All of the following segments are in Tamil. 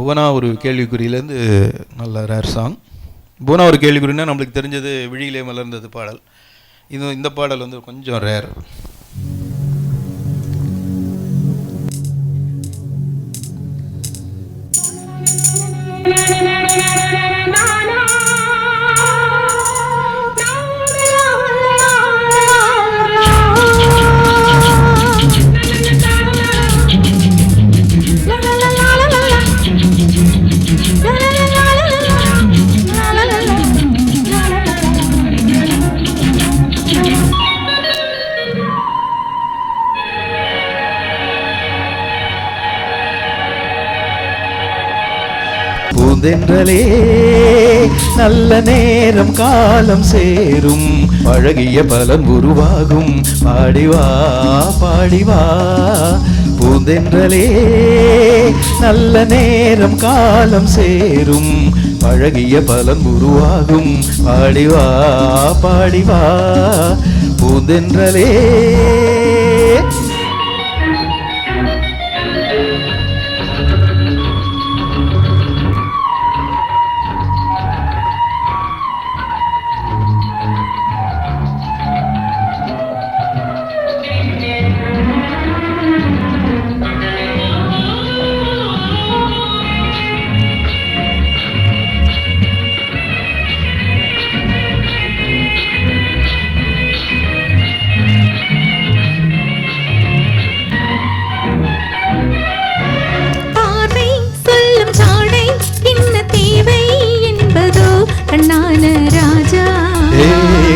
புவனா ஒரு கேள்விக்குறியிலேருந்து நல்ல ரேர் சாங். புவனா ஒரு கேள்விக்குறின்னா நம்மளுக்கு தெரிஞ்சது விழியிலே மலர்ந்தது பாடல். இந்த பாடல் வந்து கொஞ்சம் ரேர். பூந்தென்றலே நல்ல நேரம் காலம் சேரும், பழகிய பலன் உருவாகும், பாடிவா பாடிவா. பூந்தென்றலே நல்ல நேரம் காலம் சேரும், பழகிய பலன் உருவாகும், பாடிவா பாடிவா. பூந்தென்றலே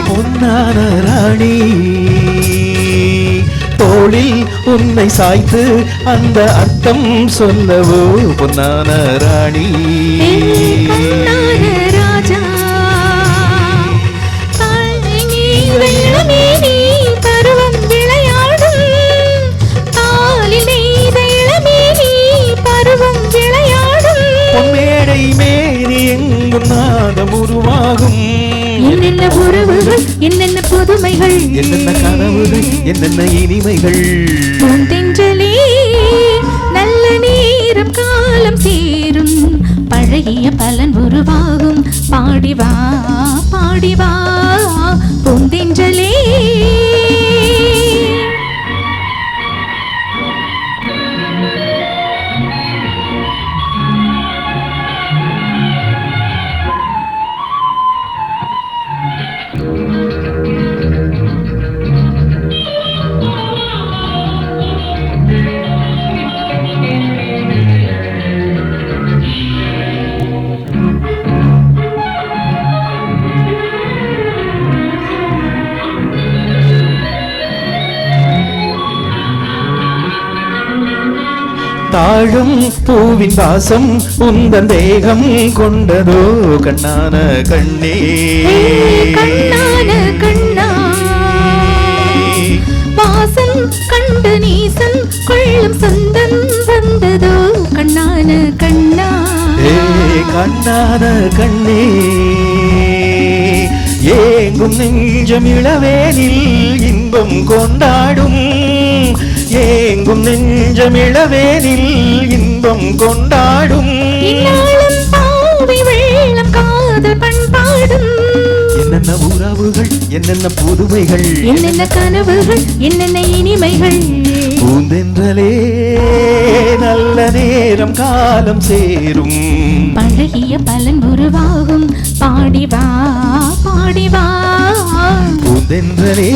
பொன்னான ராணி தோளில் உன்னை சாய்த்து அந்த அர்த்தம் சொல்லவோ, பொன்னான ராணி ராஜா பருவம் விளையாடும், பருவம் விளையாடும், பொன்மேடை மேரி எங்கும் நாதம் உருவாகும். என்னென்ன உறவுகள், என்னென்ன புதுமைகள், என்னென்ன கனவுகள், என்னென்ன இனிமைகள். பூந்தென்றலே நல்ல நேரம் காலம் சேரும், பழகிய பலன் உருவாகும், பாடிவா பாடிவா. பூந்தென்றலே தாழும் பூவின் வாசம் உந்தன் தேகம் கொண்டதோ, கண்ணான கண்ணே கண்ணான கண்ணா, வாசம் கண்டு நீசம் கொள்ளும் சொந்தம் வந்ததோ, கண்ணான கண்ணா கண்ணான கண்ணே. ஏங்கும் நெஞ்சம் இளவேனில் இன்பம் கொண்டாடும், ஏங்கும் நெஞ்சம் இளவேனில் இன்பம் கொண்டாடும். வெள்ளம் காதல் பண்பாடும், என்னென்ன உறவுகள், என்னென்ன புதுமைகள், என்னென்ன கனவுகள், என்னென்ன இனிமைகள். பூந்தென்றலே நல்ல நேரம் காலம் சேரும், பழகிய பலன் உருவாகும், பாடிவா பாடிவா. பூந்தென்றலே